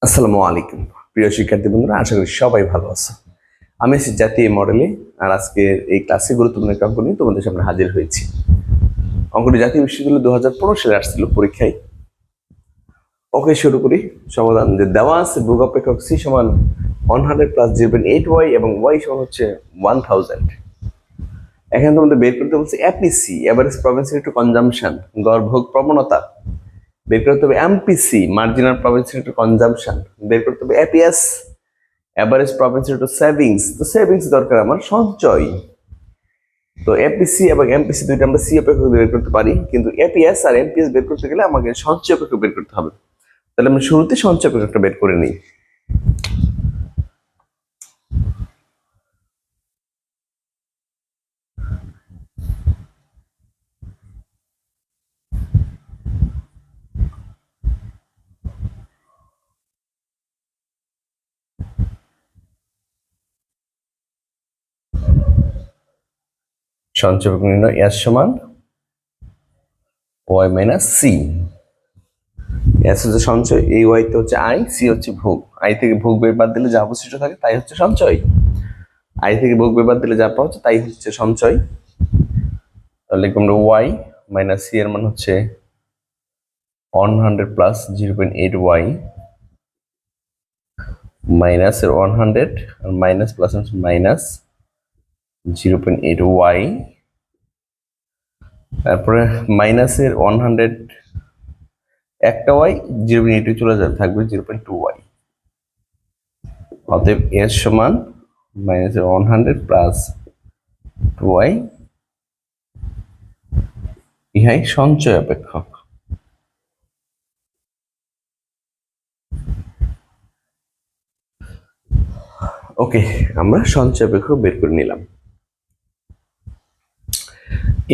আসসালামু আলাইকুম প্রিয় শিক্ষার্থী বন্ধুরা, আশা করি সবাই ভালো আছে। আমি আছি জাতীয় মডেলে, আর আজকের এই ক্লাসে গুরুত্বপূর্ণ একটা অঙ্ক নিয়ে তোমাদের সামনে হাজির হয়েছি। অঙ্কটি জাতীয় বিশ্ববিদ্যালয় 2015 সালে আসছিল পরীক্ষায়। ওকে, শুরু করি। সমাধান যে দেওয়া আছে, ভোগ অপেক্ষক সি সমান 100 প্লাস 0.8y এবং y সমান হচ্ছে 1000। এখানে তোমাদের বের করতে বলছে APC, average propensity to consumption, গড় ভোগ প্রবণতা। বের করতে হবে MPC, marginal propensity to consumption. বের করতে হবে APS, average propensity to savings. তো সেভিংস দরকার আমার সঞ্চয়। তো এপিসি এবং এমপিসি দুইটা আমরা সি অপেক্ষক বের করতে পারি, কিন্তু এপিএস আর এমপিএস বের করতে গেলে আমাকে সঞ্চয় অপেক্ষক বের করতে হবে। তাহলে আমি শুরুতে সঞ্চয় অপেক্ষকটা বের করে নিই। সঞ্চয় অপেক্ষক নির্ণয় এস সমান ওয়াই মাইনাস সি। এস হচ্ছে সঞ্চয়, এই ওয়াই তো হচ্ছে আই, সি হচ্ছে ভোগ। আই থেকে ভোগ বের বাদ দিলে যা অবশিষ্ট থাকে তাই হচ্ছে সঞ্চয়। আই থেকে ভোগ বের বাদ দিলে যা পাওয়া হচ্ছে তাই হচ্ছে সঞ্চয়। তাহলে আমরা ওয়াই মাইনাস সি এর মান হচ্ছে 100 প্লাস 0.8y মাইনাস এর 100 আর মাইনাস প্লাস হচ্ছে মাইনাস 0.8y, তারপরে মাইনাসের 100 একটা ওয়াই 0.8 চলে যাবে, থাকবে 0.2y। অতএব এস সমান মাইনাসের 100 প্লাস 2y, ইহাই সঞ্চয় অপেক্ষক। ওকে, আমরা সঞ্চয় অপেক্ষক বের করে নিলাম।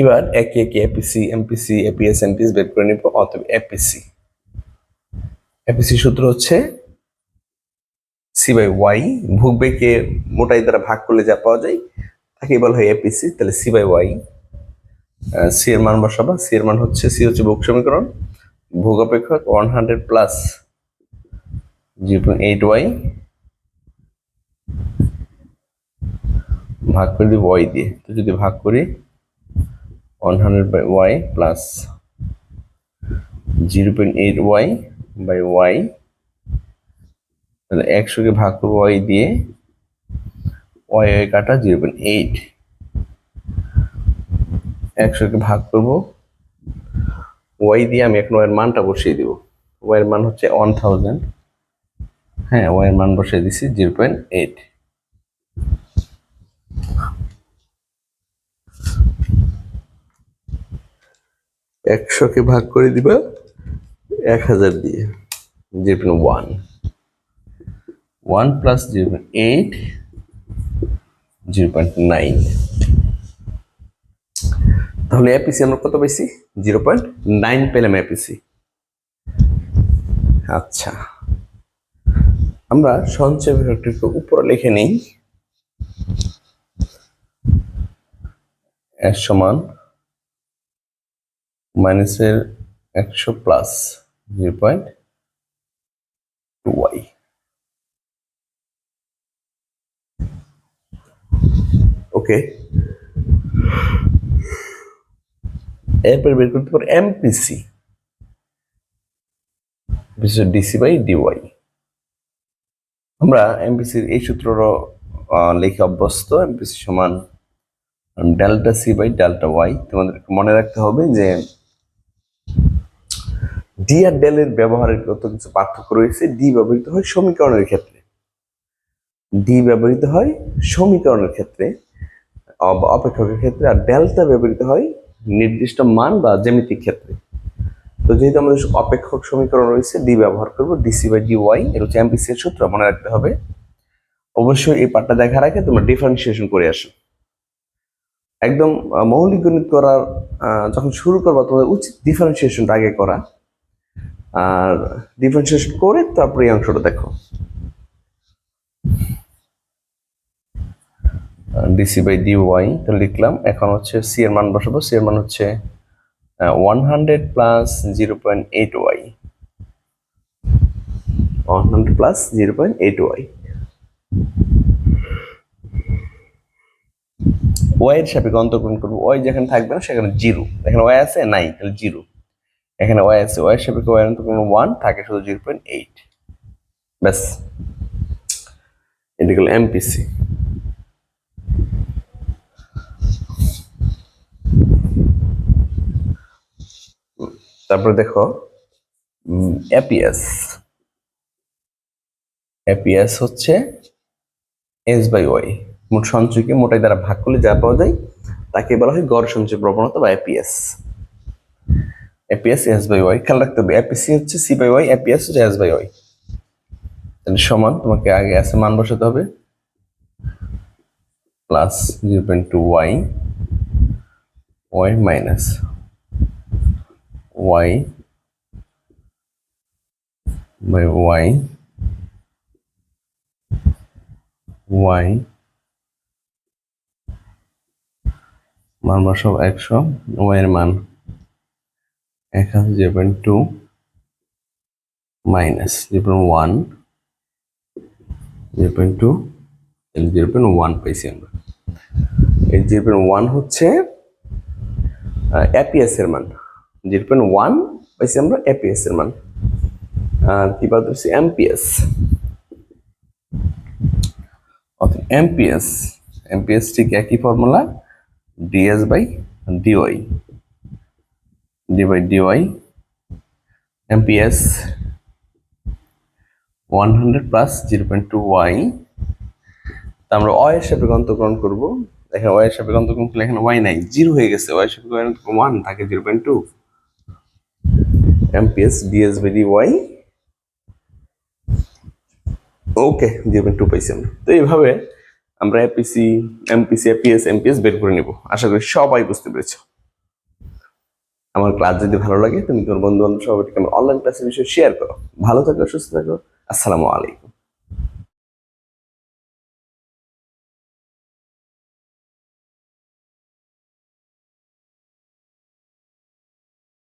এবার একে একে এপিসি, এমপিসি, এপিএস, এমপিএস বের করে নিব। অতএব এপিসি, এপিসি সূত্র হচ্ছে সি বাই ওয়াই। ভোগবেগকে মোটাই দ্বারা ভাগ করলে যা পাওয়া যায় তাকে বলা হয় এপিসি। তাহলে সি বাই ওয়াই, সি এর মান বসাবা। সি এর মান হচ্ছে, সি হচ্ছে ভোগ সমীকরণ, ভোগ অপেক্ষক 100 প্লাস 0.8y ভাগ করে দিব ওয়াই দিয়ে। তো যদি ভাগ করি 100 by Y plus 0.8y by Y, তাহলে 100 কে ভাগ করবো ওয়াই দিয়ে, ওয়াই কাটা 0.8, 100 কে ভাগ করবো ওয়াই দিয়ে। আমি এখন ওয়াইয়ের মানটা বসিয়ে দিব। ওয়াইয়ের মান হচ্ছে 1000। হ্যাঁ, ওয়াইয়ের মান বসিয়ে দিছি 0.8। একশোকে ভাগ করে দিবা 1000 দিয়ে, 0.1, 1 প্লাস 0.8, 0.9। তাহলে এপিসি আমরা কত পাইছি? 0.9 পেলাম এপিসি। আচ্ছা, আমরা সঞ্চয় অপেক্ষকটিকে উপরে লিখে নিই। এর সমান মাইনাসের 100 প্লাস 0.2y। ওকে, এরপর বের করতে পারো এমপিসি, ডিসি বাই ডিওয়াই। আমরা এমপিসির এই সূত্রটা লিখে অভ্যস্ত। এমপিসি সমান delta C by delta Y. তোমাদের মনে রাখতে হবে যে ডি আর ডেল এর ব্যবহারের কত কিছু পার্থক্য রয়েছে। ডি ব্যবহৃত হয় সমীকরণের ক্ষেত্রে, ডি ব্যবহৃত হয় সমীকরণের ক্ষেত্রে, অপেক্ষকের ক্ষেত্রে, আর ডেল্টা ব্যবহৃত হয় নির্দিষ্ট মান বা জ্যামিতিক ক্ষেত্রে। তো যেহেতু আমাদের অপেক্ষক সমীকরণ রয়েছে, ডি ব্যবহার করবো, ডিসি বাই ডি ওয়াই। এটা হচ্ছে এমপিসি এর সূত্র, মনে রাখতে হবে। অবশ্যই এই পার্টটা দেখার আগে তোমরা ডিফারেন্সিয়েশন করে আসো। একদম মৌলিক গণিত করার যখন শুরু করবা তোমাদের উচিত ডিফারেন্সিয়েশনটা আগে করা, আর ডিফারেন্সিয়েশন করে তারপরে এই অংশটা দেখো। ডিসি বাই ডি ওয়াই তো লিখলাম। এখন হচ্ছে সি এর মান বসাবো। সি এর মান হচ্ছে 100 plus 0.8y 100 plus 0.8y। Y এর সাপেক্ষে অন্তর্গ্রহণ করবো, ওয়াই যেখানে থাকবে না সেখানে 0, এখানে ওয়াই আছে নাই তাহলে 0, এখানে ওয়াই আছে, ওয়াই এর সাপেক্ষে ওয়াই অন্তর্গ্রহণ 1 থাকে শুধু 0.8, ব্যাস এটা হলো এমপিসি। তারপরে দেখো এপিএস। এপিএস হচ্ছে এস বাই ওয়াই, মোট সঞ্চয়কে মোটাই দ্বারা ভাগ করলে যা পাওয়া যায় তাকে বলা হয় গড় সঞ্চয় প্রবণতা বা APS. APS S by Y, খেয়াল রাখতে হবে এপিসি হচ্ছে সি বাই ওয়াই, এপিএস হচ্ছে এস বাই ওয়াই। তাহলে সমান তোমাকে আগে এস এর মান বসাতে হবে plus 0.2y, Y minus Y by Y, Y মান বসাবো 100, ওয়াই এর মান 0.2 মাইনাস 0.1, 0.2 0.1 পাইছি আমরা। এই 0.1 হচ্ছে এপিএস এর মান, 0.1 পাইছি আমরা এপিএস এর মান। কি বাদ দিচ্ছি এমপিএস, অর্থাৎ এমপিএস, এমপিএস ঠিক একই formula, DS by DY, D by DY, MPS 100 plus 0.2y। তা আমরা ওয়াই এর সাপেক্ষে অন্তর্গ্রহণ করবো, এখানে ওয়াই এর সাপেক্ষে অন্তর্গ্রহণ করলে এখানে ওয়াই নাই, 0 হয়ে গেছে, ওয়াই এর সাপেক্ষে 1 থাকে 0.2, এমপিএস ডিএস বাই ডিওয়াই, ওকে 0.2 পাইছি আমরা। তো এইভাবে আমরা এপিসি, এমপিসি, এপিএস, এমপিএস বের করে নেব। আশা করি সবাই বুঝতে পেরেছো। আমার ক্লাস যদি ভালো লাগে তুমি তোমার বন্ধু বান্ধব সবাইকে আমার অনলাইন ক্লাসের বিষয়ে শেয়ার করো। ভালো থাকো, সুস্থ থাকো, আসসালামু আলাইকুম।